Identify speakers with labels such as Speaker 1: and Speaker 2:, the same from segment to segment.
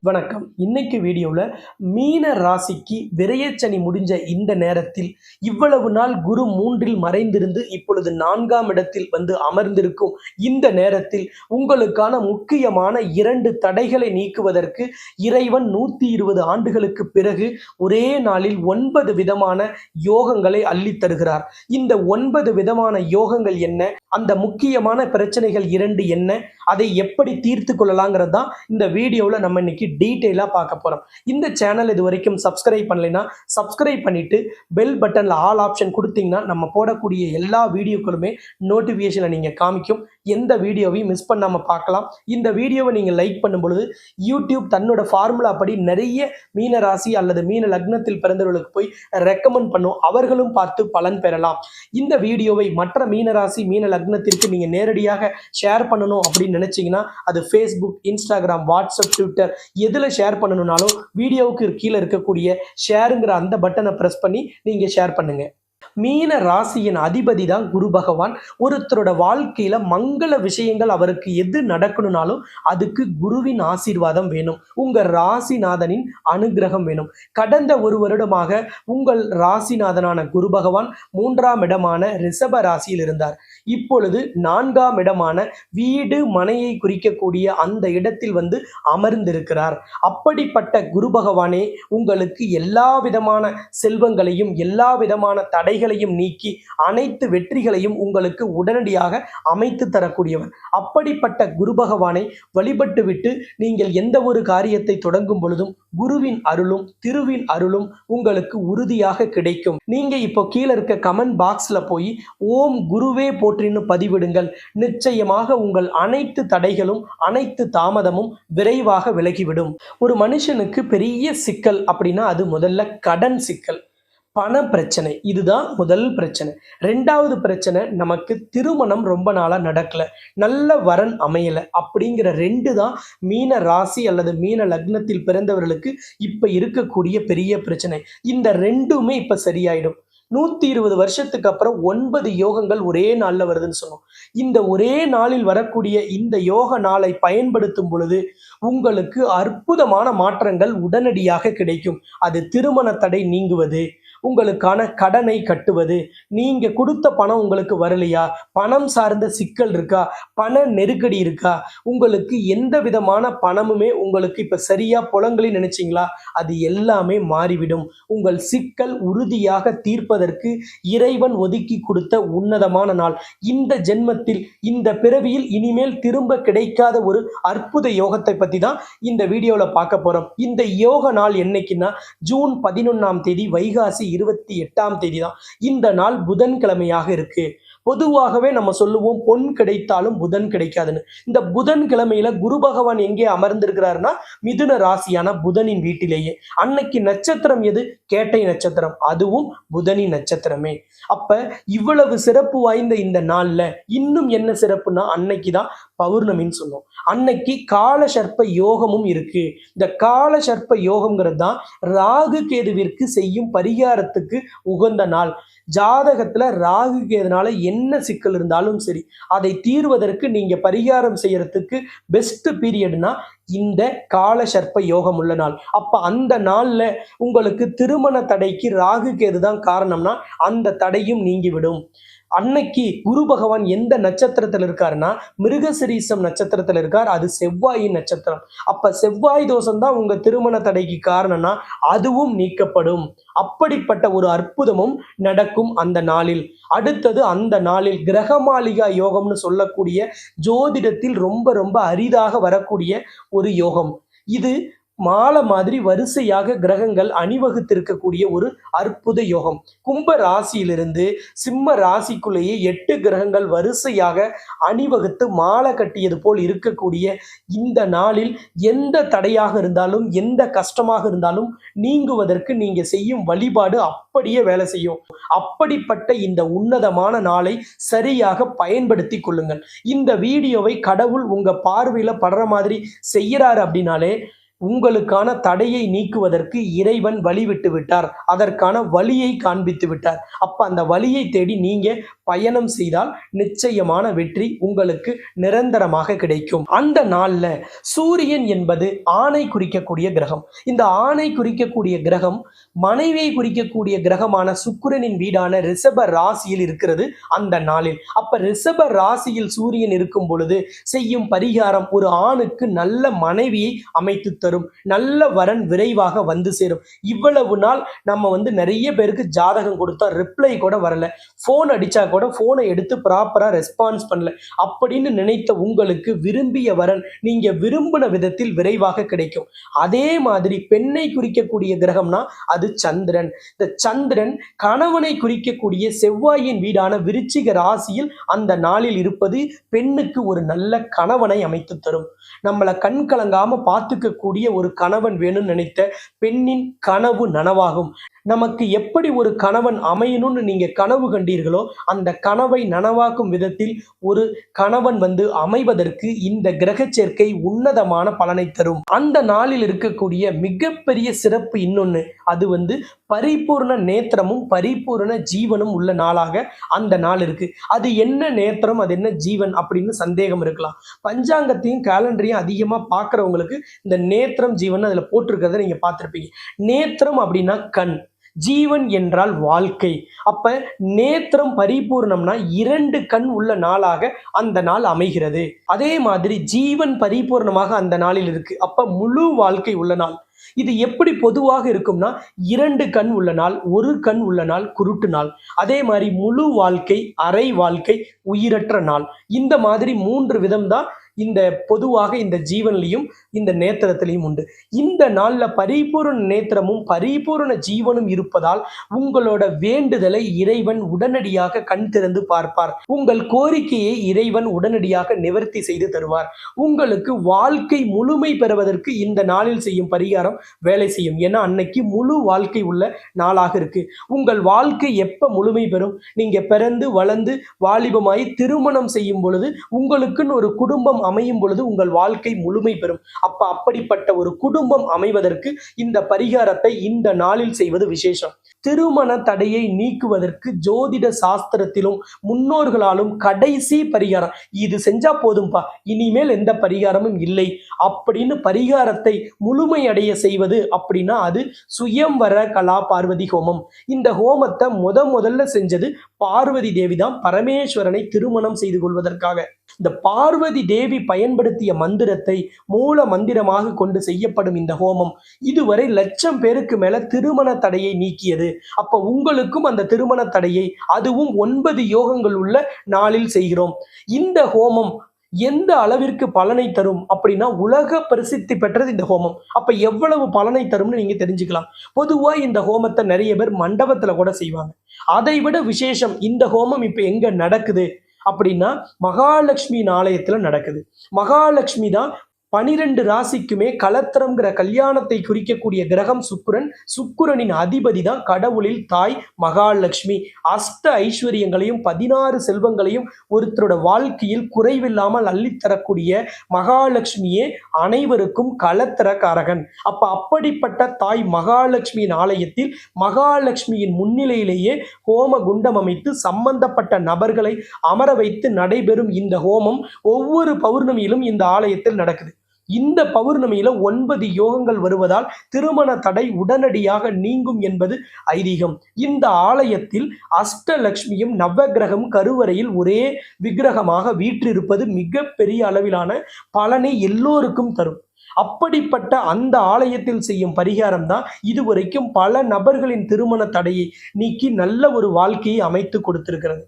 Speaker 1: வணக்கம். இன்னைக்கு வீடியோல மீன ராசிக்கு விரயச்சனி முடிஞ்ச இந்த நேரத்தில் இவ்வளவு நாள் குரு 3ல் மறைந்திருந்து இப்பொழுது 4ஆம் இடத்தில் வந்து அமர்ந்திருக்கும் இந்த நேரத்தில் உங்களுக்கான முக்கியமான 2 தடைகளை நீக்குவதற்கு இறைவன் 120 ஆண்டுகளுக்கு பிறகு ஒரே நாளில் 9 விதமான யோகங்களை அள்ளித் தருகிறார். இந்த 9 விதமான யோகங்கள் என்ன? அந்த முக்கியமான பிரச்சனைகள் 2 என்ன? அதை எப்படி தீர்த்து கொள்ளலாங்கிறது தான் இந்த வீடியோவில் நம்ம இன்னைக்கு டீட்டெயிலாக பார்க்க போகிறோம். இந்த சேனல் இது வரைக்கும் சப்ஸ்கிரைப் பண்ணலைன்னா சப்ஸ்கிரைப் பண்ணிட்டு பெல் பட்டனில் ஆல் ஆப்ஷன் கொடுத்தீங்கன்னா நம்ம போடக்கூடிய எல்லா வீடியோக்களுமே நோட்டிஃபிகேஷனை நீங்கள் காமிக்கும். எந்த வீடியோவையும் மிஸ் பண்ணாமல் பார்க்கலாம். இந்த வீடியோவை நீங்கள் லைக் பண்ணும் பொழுது யூடியூப் தன்னோட ஃபார்முலா படி நிறைய மீன ராசி அல்லது மீன லக்னத்தில் பிறந்தவர்களுக்கு போய் ரெக்கமெண்ட் பண்ணும். அவர்களும் பார்த்து பலன் பெறலாம். இந்த வீடியோவை மற்ற மீன ராசி மீன லக்னத்திற்கு நீங்கள் நேரடியாக ஷேர் பண்ணணும் அப்படின்னு நினைச்சீங்கன்னா அது ஃபேஸ்புக், இன்ஸ்டாகிராம், வாட்ஸ்அப், ட்விட்டர் எதில் ஷேர் பண்ணணும்னாலும் வீடியோவுக்கு கீழே இருக்கக்கூடிய ஷேருங்கிற அந்த பட்டனை ப்ரெஸ் பண்ணி நீங்கள் ஷேர் பண்ணுங்க. மீன ராசியின் அதிபதி தான் குரு பகவான். ஒருத்தரோட வாழ்க்கையில மங்கள விஷயங்கள் அவருக்கு எது நடக்கணும்னாலும் அதுக்கு குருவின் ஆசீர்வாதம் வேணும். உங்க ராசிநாதனின் அனுகிரகம் வேணும். கடந்த ஒரு வருடமாக உங்கள் ராசிநாதனான குரு பகவான் 3ஆம் இடமான ரிஷப ராசியில் இருந்தார். இப்பொழுது 4ஆம் இடமான வீடு மனையை குறிக்கக்கூடிய அந்த இடத்தில் வந்து அமர்ந்திருக்கிறார். அப்படிப்பட்ட குரு பகவானே உங்களுக்கு எல்லா விதமான செல்வங்களையும் எல்லா விதமான தடைகளையும் நீக்கி அனைத்து வெற்றிகளையும் உங்களுக்கு உடனடியாக அமைத்து தரக்கூடியவர். அப்படிப்பட்ட குரு பகவானை வழிபட்டு விட்டு நீங்கள் எந்த ஒரு காரியத்தை தொடங்கும் பொழுதும் குருவின் அருளும் திருவின் அருளும் உங்களுக்கு உறுதியாக கிடைக்கும். நீங்க இப்போ கீழே இருக்க கமெண்ட் பாக்ஸ்ல போய் ஓம் குருவே போற்றின்னு பதிவிடுங்கள். நிச்சயமாக உங்கள் அனைத்து தடைகளும் அனைத்து தாமதமும் விரைவாக விலகிவிடும். ஒரு மனுஷனுக்கு பெரிய சிக்கல் அப்படின்னா அது முதல்ல கடன் சிக்கல், பண பிரச்சனை. இதுதான் முதல் பிரச்சனை. 2வது பிரச்சனை நமக்கு திருமணம் ரொம்ப நாளா நடக்கல, நல்ல வரன் அமையல அப்படிங்கிற 2 தான் மீன ராசி அல்லது மீன லக்னத்தில் பிறந்தவர்களுக்கு இப்ப இருக்கக்கூடிய பெரிய பிரச்சனை. இந்த 2மே இப்ப சரியாயிடும். 120 வருஷத்துக்கு அப்புறம் 9 யோகங்கள் ஒரே நாள்ல வருதுன்னு சொன்னோம். இந்த ஒரே நாளில் வரக்கூடிய இந்த யோக நாளை பயன்படுத்தும் பொழுது உங்களுக்கு அற்புதமான மாற்றங்கள் உடனடியாக கிடைக்கும். அது திருமண தடை நீங்குவது, உங்களுக்கான கடனை கட்டுவது, நீங்க கொடுத்த பணம் உங்களுக்கு வரலையா, பணம் சார்ந்த சிக்கல் இருக்கா, பண நெருக்கடி இருக்கா, உங்களுக்கு எந்த விதமான பணமுமே உங்களுக்கு இப்ப சரியா புலங்களை நினைச்சீங்களா, அது எல்லாமே மாறிவிடும். உங்கள் சிக்கல் உறுதியாக தீர்ப்பதற்கு இறைவன் ஒதுக்கி கொடுத்த உன்னதமான நாள். இந்த ஜென்மத்தில் இந்த பிறவியில் இனிமேல் திரும்ப கிடைக்காத ஒரு அற்புத யோகத்தை பத்தி தான் இந்த வீடியோல பார்க்க போறோம். இந்த யோக நாள் என்னைக்குன்னா ஜூன் 11ஆம் தேதி வைகாசி 28ஆம் தேதி தான். இந்த நாள் புதன்கிழமையாக இருக்கு. பொதுவாகவே நம்ம சொல்லுவோம் பொன் கிடைத்தாலும் புதன் கிடைக்காதுன்னு. இந்த புதன்கிழமையில குரு பகவான் எங்கே அமர்ந்திருக்கிறாருன்னா மிதுன ராசியான புதனின் வீட்டிலேயே. அன்னைக்கு நட்சத்திரம் எது? கேட்டை நட்சத்திரம். அதுவும் புதனின் நட்சத்திரமே. அப்ப இவ்வளவு சிறப்பு வாய்ந்த இந்த நாள்ல இன்னும் என்ன சிறப்புனா அன்னைக்கு தான் பௌர்ணமின்னு சொன்னோம். அன்னைக்கு கால சர்ப்ப யோகமும் இருக்கு. இந்த கால சர்ப்ப யோகம்ங்கிறது தான் ராகு கேதுவிற்கு செய்யும் பரிகாரத்துக்கு உகந்த நாள். ஜாதகத்துல ராகு கேதுனால என்ன சிக்கல் இருந்தாலும் சரி அதை தீர்வதற்கு நீங்க பரிகாரம் செய்யறதுக்கு பெஸ்ட் பீரியட்னா இந்த கால சர்ப்ப யோகம் உள்ள நாள். அப்ப அந்த நாள்ல உங்களுக்கு திருமண தடைக்கு ராகு கேது தான் காரணம்னா அந்த தடையும் நீங்கிவிடும். அன்னைக்கு குரு பகவான் எந்த நட்சத்திரத்தில் இருக்காருன்னா மிருகசிரீசம் நட்சத்திரத்தில் இருக்கார். அது செவ்வாயின் நட்சத்திரம். அப்ப செவ்வாய் தோஷம் தான் உங்க திருமண தடைக்கு காரணம்னா அதுவும் நீக்கப்படும். அப்படிப்பட்ட ஒரு அற்புதமும் நடக்கும் அந்த நாளில். அடுத்தது அந்த நாளில் கிரகமாளிகா யோகம்னு சொல்லக்கூடிய ஜோதிடத்தில் ரொம்ப ரொம்ப அரிதாக வரக்கூடிய ஒரு யோகம். இது மாலை மாதிரி வரிசையாக கிரகங்கள் அணிவகுத்திருக்கக்கூடிய ஒரு அற்புத யோகம். கும்ப ராசியிலிருந்து சிம்ம ராசிக்குள்ளேயே 8 கிரகங்கள் வரிசையாக அணிவகுத்து மாலை கட்டியது போல் இருக்கக்கூடிய இந்த நாளில் எந்த தடையாக இருந்தாலும் எந்த கஷ்டமாக இருந்தாலும் நீங்குவதற்கு நீங்க செய்யும் வழிபாடு அப்படியே வேலை செய்யும். அப்படிப்பட்ட இந்த உன்னதமான நாளை சரியாக பயன்படுத்தி கொள்ளுங்கள். இந்த வீடியோவை கடவுள் உங்க பார்வையில படுற மாதிரி செய்யறாரு அப்படின்னாலே உங்களுக்கான தடையை நீக்குவதற்கு இறைவன் வழிவிட்டு விட்டார். அதற்கான வழியை காண்பித்து விட்டார். அப்ப அந்த வழியை தேடி நீங்க பயணம் செய்தால் நிச்சயமான வெற்றி உங்களுக்கு நிரந்தரமாக கிடைக்கும். அந்த நாள்ல சூரியன் என்பது ஆணை குறிக்கக்கூடிய கிரகம். இந்த ஆணை குறிக்கக்கூடிய கிரகம் மனைவியை குறிக்கக்கூடிய கிரகமான சுக்கிரனின் வீடான ரிஷப ராசியில் இருக்கிறது அந்த நாளில். அப்ப ரிஷப ராசியில் சூரியன் இருக்கும் பொழுது செய்யும் பரிகாரம் ஒரு ஆணுக்கு நல்ல மனைவியை அமைத்து தரும். நல்ல வரன் விரைவாக வந்து சேரும். இவ்வளவு நாள் நம்ம நிறைய பேருக்கு ஜாதகம் கொடுத்தா ரிப்ளை கூட வரல, போன் அடிச்சா கூட போனை எடுத்து ப்ராப்பரா ரெஸ்பான்ஸ் பண்ணல அப்படின்னு நினைத்த உங்களுக்கு விரும்பிய வரன் நீங்க விரும்பின விதத்தில் விரைவாக கிடைக்கும். அதே மாதிரி பெண்ணை குறிக்கக்கூடிய கிரகம்னா அது சந்திரன். இந்த சந்திரன் கணவனை குறிக்கக்கூடிய செவ்வாயின் வீடான விருச்சிக ராசியில் அந்த நாளில் இருப்பது பெண்ணுக்கு ஒரு நல்ல கணவனை அமைத்து தரும். நம்மளை கண் கலங்காம பார்த்துக்க கூடிய ஒரு கணவன் வேணும்னு நினைத்த பெண்ணின் கனவு நனவாகும். நமக்கு எப்படி ஒரு கணவன் அமையணும்னு நீங்க கனவு கண்டீர்களோ அந்த கனவை நனவாக்கும் விதத்தில் ஒரு கணவன் அமைவதற்கு இந்த கிரக சேர்க்கை உன்னதமான பலனை தரும். அந்த நாளில் இருக்கக்கூடிய மிகப்பெரிய சிறப்பு இன்னொன்னு, அது பரிபூர்ண நேத்திரமும் பரிபூர்ண ஜீவனும் உள்ள நாளாக அந்த நாள் இருக்கு. அது என்ன நேத்திரம், அது என்ன ஜீவன் அப்படின்னு சந்தேகம் இருக்கலாம். பஞ்சாங்கத்தையும் கேலண்டரையும் அதிகமா பார்க்கறவங்களுக்கு இந்த நேத்திரம் ஜீவன் அதுல போட்டிருக்கிறத நீங்க பார்த்திருப்பீங்க. நேத்திரம் அப்படின்னா கண், ஜீவன் என்றால் வாழ்க்கை. அப்ப நேத்திரம் பரிபூர்ணம்னா 2 கண் உள்ள நாளாக அந்த நாள் அமைகிறது. அதே மாதிரி ஜீவன் பரிபூர்ணமாக அந்த நாளில் இருக்கு. அப்ப முழு வாழ்க்கை உள்ள நாள். இது எப்படி பொதுவாக இருக்கும்னா 2 கண் உள்ள நாள், 1 கண் உள்ள நாள் குருட்டு நாள், அதே மாதிரி முழு வாழ்க்கை, அரை வாழ்க்கை, உயிரற்ற நாள். இந்த மாதிரி 3 விதம் தான் இந்த பொதுவாக இந்த ஜீவன்லையும் இந்த நேத்திரத்திலையும் உண்டு. இந்த நாள்ல பரிபூரண நேத்திரமும் பரிபூரண ஜீவனும் இருப்பதால் உங்களோட வேண்டுதலை இறைவன் உடனடியாக கண் திறந்து பார்ப்பார். உங்கள் கோரிக்கையை இறைவன் உடனடியாக நிவர்த்தி செய்து தருவார். உங்களுக்கு வாழ்க்கை முழுமை பெறுவதற்கு இந்த நாளில் செய்யும் பரிகாரம் வேலை செய்யும். ஏன்னா அன்னைக்கு முழு வாழ்க்கை உள்ள நாளாக இருக்கு. உங்கள் வாழ்க்கை எப்ப முழுமை பெறும்? நீங்க பிறந்து வளர்ந்து வாலிபமாய் திருமணம் செய்யும் பொழுது உங்களுக்குன்னு ஒரு குடும்பம் அமையும் பொழுது உங்கள் வாழ்க்கை முழுமை பெறும். அப்படிப்பட்ட ஒரு குடும்பம் அமைவதற்கு இந்த பரிகாரத்தை இந்த நாளில் செய்வது விசேஷம். திருமண தடையை நீக்குவதற்கு ஜோதிட சாஸ்திரத்திலும் முன்னோர்களாலும் கடைசி பரிகாரம் இது செஞ்சா போதும்பா, இனிமேல் எந்த பரிகாரமும் இல்லை அப்படின்னு பரிகாரத்தை முழுமையடைய செய்வது அப்படின்னா அது சுயம்வர கலா பார்வதி ஹோமம். இந்த ஹோமத்தை முதல்ல செஞ்சது பார்வதி தேவி தான், பரமேஸ்வரனை திருமணம் செய்து கொள்வதற்காக. இந்த பார்வதி தேவி பயன்படுத்திய மந்திரத்தை மூல மந்திரமாக கொண்டு செய்யப்படும் இந்த ஹோமம் இதுவரை 1,00,000 பேருக்கு மேல திருமண தடையை நீக்கியது. அப்ப உங்களுக்கும் அந்த திருமண தடையை, அதுவும் 9 யோகங்கள் உள்ள நாளில் செய்கிறோம். இந்த ஹோமம் எந்த அளவிற்கு பலனை தரும் அப்படின்னா உலக பிரசித்தி பெற்றது இந்த ஹோமம். அப்ப எவ்வளவு பலனை தரும்னு நீங்க தெரிஞ்சுக்கலாம். பொதுவா இந்த ஹோமத்தை நிறைய பேர் மண்டபத்துல கூட செய்வாங்க. அதை விட விசேஷம், இந்த ஹோமம் இப்ப எங்க நடக்குது அப்படின்னா மகாலட்சுமியின் ஆலயத்துல நடக்குது. மகாலட்சுமி தான் 12 ராசிக்குமே கலத்திரம்ங்கிற கல்யாணத்தை குறிக்கக்கூடிய கிரகம் சுக்கிரன். சுக்கிரனின் அதிபதி தான் கடவுளில் தாய் மகாலட்சுமி. அஷ்ட ஐஸ்வர்யங்களையும் 16 செல்வங்களையும் ஒருத்தரோட வாழ்க்கையில் குறைவில்லாமல் அள்ளித்தரக்கூடிய மகாலட்சுமியே அனைவருக்கும் கலத்திரக்காரகன். அப்படிப்பட்ட தாய் மகாலட்சுமியின் ஆலயத்தில் மகாலட்சுமியின் முன்னிலையிலேயே ஹோம குண்டம் அமைத்து சம்பந்தப்பட்ட நபர்களை அமர வைத்து நடைபெறும் இந்த ஹோமம் ஒவ்வொரு பௌர்ணமியிலும் இந்த ஆலயத்தில் நடக்குது. இந்த பௌர்ணமியில 9 யோகங்கள் வருவதால் திருமண தடை உடனடியாக நீங்கும் என்பது ஐதீகம். இந்த ஆலயத்தில் அஷ்டலட்சுமியும் நவகிரகம் கருவறையில் ஒரே விக்கிரகமாக வீற்றிருப்பது மிகப்பெரிய அளவிலான பலனை எல்லோருக்கும் தரும். அப்படிப்பட்ட அந்த ஆலயத்தில் செய்யும் பரிகாரம் தான் இதுவரைக்கும் பல நபர்களின் திருமண தடையை நீக்கி நல்ல ஒரு வாழ்க்கையை அமைத்து கொடுத்திருக்கிறது.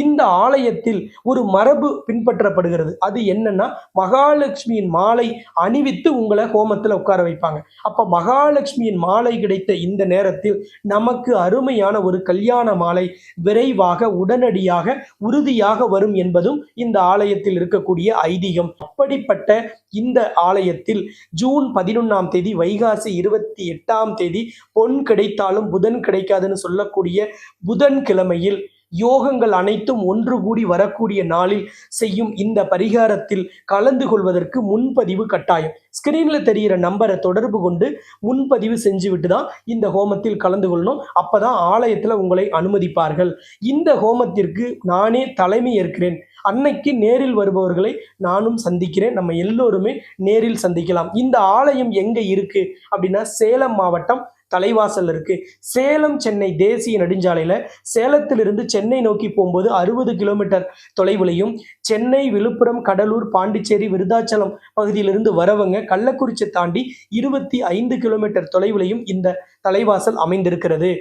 Speaker 1: இந்த ஆலயத்தில் ஒரு மரபு பின்பற்றப்படுகிறது. அது என்னன்னா மகாலட்சுமியின் மாலை அணிவித்து உங்களை ஹோமத்தில் உட்கார வைப்பாங்க. அப்ப மகாலட்சுமியின் மாலை கிடைத்த இந்த நேரத்தில் நமக்கு அருமையான ஒரு கல்யாண மாலை விரைவாக உடனடியாக உறுதியாக வரும் என்பதும் இந்த ஆலயத்தில் இருக்கக்கூடிய ஐதீகம். அப்படிப்பட்ட இந்த ஆலயத்தில் ஜூன் 11ஆம் தேதி வைகாசி 28ஆம் தேதி பொன் கிடைத்தாலும் புதன் கிடைக்காதுன்னு சொல்லக்கூடிய புதன்கிழமையில் யோகங்கள் அனைத்தும் ஒன்று கூடி வரக்கூடிய நாளில் செய்யும் இந்த பரிகாரத்தில் கலந்து கொள்வதற்கு முன்பதிவு கட்டாயம். ஸ்கிரீன்ல தெரிகிற நம்பரை தொடர்பு கொண்டு முன்பதிவு செஞ்சுவிட்டு தான் இந்த ஹோமத்தில் கலந்து கொள்ளணும். அப்பதான் ஆலயத்தில் உங்களை அனுமதிப்பார்கள். இந்த ஹோமத்திற்கு நானே தலைமை ஏற்கிறேன். அன்னைக்கு நேரில் வருபவர்களை நானும் சந்திக்கிறேன். நம்ம எல்லோருமே நேரில் சந்திக்கலாம். இந்த ஆலயம் எங்க இருக்கு அப்படின்னா சேலம் மாவட்டம் தலைவாசல் இருக்கு. சேலம் சென்னை தேசிய நெடுஞ்சாலையில சேலத்திலிருந்து சென்னை நோக்கி போகும்போது 60 கிலோமீட்டர் தொலைவிலையும், சென்னை, விழுப்புரம், கடலூர், பாண்டிச்சேரி, விருதாச்சலம் பகுதியிலிருந்து வரவங்க கள்ளக்குறிச்சி தாண்டி 25 கிலோமீட்டர் தொலைவிலையும் இந்த தலைவாசல் அமைந்திருக்கிறது.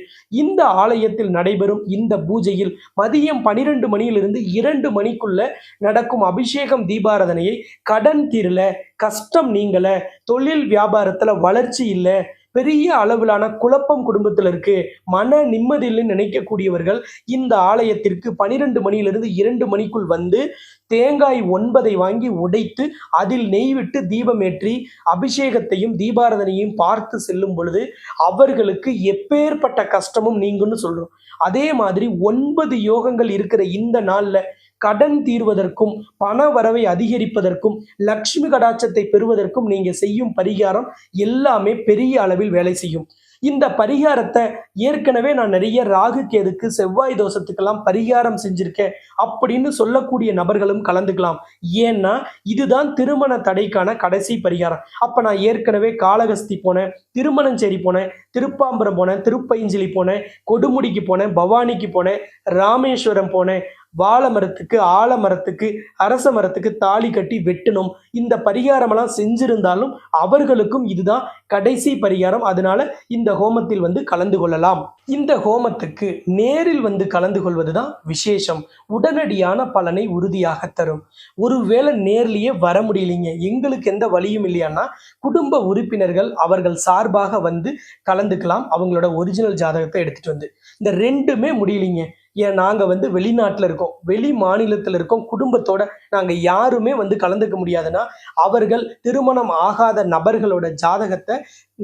Speaker 1: இந்த ஆலயத்தில் நடைபெறும் இந்த பூஜையில் மதியம் 12 மணியிலிருந்து 2 மணிக்குள்ள நடக்கும் அபிஷேகம் தீபாராதனையை கடன் தீரல, கஷ்டம் நீங்கல, தொழில் வியாபாரத்துல வளர்ச்சி இல்லை, பெரிய அளவிலான குழப்பம் குடும்பத்தில் இருக்கு, மன நிம்மதி இல்லைன்னு நினைக்கக்கூடியவர்கள் இந்த ஆலயத்திற்கு 12 மணியிலிருந்து 2 மணிக்குள் வந்து தேங்காய் 9 வாங்கி உடைத்து அதில் நெய் விட்டு தீபம் ஏற்றி அபிஷேகத்தையும் தீபாராதனையும் பார்த்து செல்லும் பொழுது அவர்களுக்கு எப்பேற்பட்ட கஷ்டமும் நீங்கும்னு சொல்றோம். அதே மாதிரி 9 யோகங்கள் இருக்கிற இந்த நாள்ல கடன் தீர்வதற்கும், பண வரவை அதிகரிப்பதற்கும், லட்சுமி கடாட்சத்தை பெறுவதற்கும் நீங்க செய்யும் பரிகாரம் எல்லாமே பெரிய அளவில் வேலை செய்யும். இந்த பரிகாரத்தை ஏற்கனவே நான் நிறைய ராகு கேதுக்கு, செவ்வாய் தோஷத்துக்கெல்லாம் பரிகாரம் செஞ்சிருக்கேன் அப்படின்னு சொல்லக்கூடிய நபர்களும் கலந்துக்கலாம். ஏன்னா இதுதான் திருமண தடைக்கான கடைசி பரிகாரம். அப்ப நான் ஏற்கனவே காளகஸ்தி போனேன், திருமணஞ்சேரி போனேன், திருப்பாம்பரம் போனேன், திருப்பைஞ்சிலி போனேன், கொடுமுடிக்கு போனேன், பவானிக்கு போனேன், ராமேஸ்வரம் போனேன், வாழை மரத்துக்கு, ஆலமரத்துக்கு, அரச மரத்துக்கு தாலி கட்டி வெட்டணும். இந்த பரிகாரமெல்லாம் செஞ்சிருந்தாலும் அவர்களுக்கும் இதுதான் கடைசி பரிகாரம். அதனால இந்த ஹோமத்தில் வந்து கலந்து கொள்ளலாம். இந்த ஹோமத்துக்கு நேரில் வந்து கலந்து கொள்வதுதான் விசேஷம். உடனடியான பலனை உறுதியாக தரும். ஒருவேளை நேர்லயே வர முடியலைங்க, எங்களுக்கு எந்த வழியும் இல்லையான்னா குடும்ப உறுப்பினர்கள் அவர்கள் சார்பாக வந்து கலந்துக்கலாம். அவங்களோட ஒரிஜினல் ஜாதகத்தை எடுத்துட்டு வந்து. இந்த ரெண்டுமே முடியலைங்க, ஏன் நாங்கள் வந்து வெளிநாட்டில் இருக்கோம், வெளி மாநிலத்தில் இருக்கோம், குடும்பத்தோட நாங்கள் யாருமே வந்து கலந்துக்க முடியாதுன்னா அவர்கள் திருமணம் ஆகாத நபர்களோட ஜாதகத்தை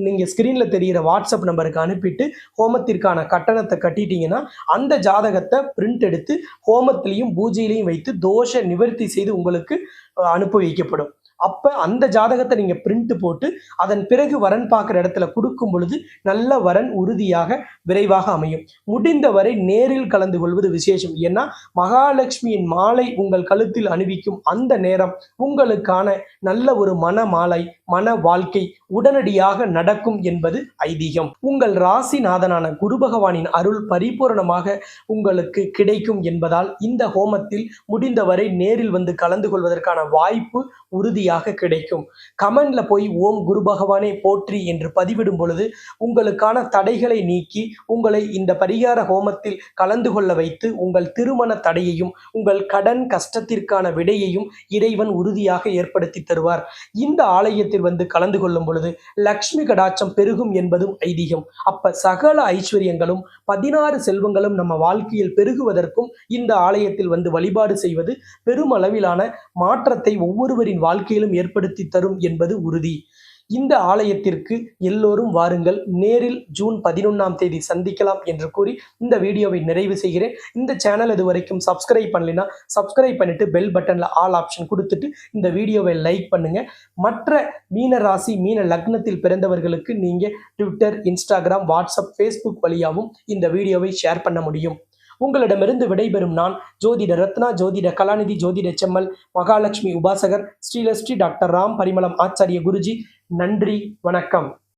Speaker 1: நீங்கள் ஸ்க்ரீனில் தெரிகிற வாட்ஸ்அப் நம்பருக்கு அனுப்பிட்டு ஹோமத்திற்கான கட்டணத்தை கட்டிட்டீங்கன்னா அந்த ஜாதகத்தை பிரிண்ட் எடுத்து ஹோமத்திலையும் பூஜையிலையும் வைத்து தோஷ நிவர்த்தி செய்து உங்களுக்கு அனுப்பி வைக்கப்படும். அப்போ அந்த ஜாதகத்தை நீங்கள் பிரிண்ட் போட்டு அதன் பிறகு வரன் பார்க்குற இடத்துல கொடுக்கும் பொழுது நல்ல வரன் உறுதியாக விரைவாக அமையும். முடிந்தவரை நேரில் கலந்து கொள்வது விசேஷம். ஏன்னா மகாலட்சுமியின் மாலை உங்கள் கழுத்தில் அணிவிக்கும் அந்த நேரம் உங்களுக்கான நல்ல ஒரு மன மாலை, மன வாழ்க்கை உடனடியாக நடக்கும் என்பது ஐதீகம். உங்கள் ராசிநாதனான குரு பகவானின் அருள் பரிபூரணமாக உங்களுக்கு கிடைக்கும் என்பதால் இந்த ஹோமத்தில் முடிந்தவரை நேரில் வந்து கலந்து கொள்வதற்கான வாய்ப்பு உறுதியாக கிடைக்கும். கமெண்ட்ல போய் ஓம் குரு பகவானே போற்றி என்று பதிவிடும் பொழுது உங்களுக்கான தடைகளை நீக்கி உங்களை இந்த பரிகார ஹோமத்தில் கலந்து கொள்ள வைத்து உங்கள் திருமண தடையையும் உங்கள் கடன் கஷ்டத்திற்கான விடையையும் இறைவன் உறுதியாக ஏற்படுத்தி தருவார். இந்த ஆலயத்தில் வந்து கலந்து கொள்ளும் பொழுது லக்ஷ்மி கடாட்சம் பெருகும் என்பதும் ஐதீகம். அப்ப சகல ஐஸ்வர்யங்களும் 16 செல்வங்களும் நம்ம வாழ்க்கையில் பெருகுவதற்கும் இந்த ஆலயத்தில் வந்து வழிபாடு செய்வது பெருமளவிலான மாற்றத்தை ஒவ்வொருவரின் வாழ்க்கையிலும் ஏற்படுத்தி தரும் என்பது உறுதி. இந்த ஆலயத்திற்கு எல்லோரும் வாருங்கள். நேரில் ஜூன் 11ஆம் தேதி சந்திக்கலாம் என்று கூறி இந்த வீடியோவை நிறைவு செய்கிறேன். இந்த சேனல் இது வரைக்கும் சப்ஸ்கிரைப் பண்ணலைன்னா சப்ஸ்கிரைப் பண்ணிட்டு பெல் பட்டன்ல ஆல் ஆப்ஷன் கொடுத்துட்டு இந்த வீடியோவை லைக் பண்ணுங்க. மற்ற மீன ராசி, மீன லக்னத்தில் பிறந்தவர்களுக்கு நீங்க ட்விட்டர், இன்ஸ்டாகிராம், வாட்ஸ்அப், ஃபேஸ்புக் வழியாகவும் இந்த வீடியோவை ஷேர் பண்ண முடியும். உங்களிடமிருந்து விடைபெறும் நான் ஜோதிட ரத்னா, ஜோதிட கலாநிதி, ஜோதிட செம்மல், மகாலட்சுமி உபாசகர், ஸ்ரீலஸ்ரீ டாக்டர் ராம் பரிமளம் ஆச்சாரிய குருஜி. நன்றி, வணக்கம்.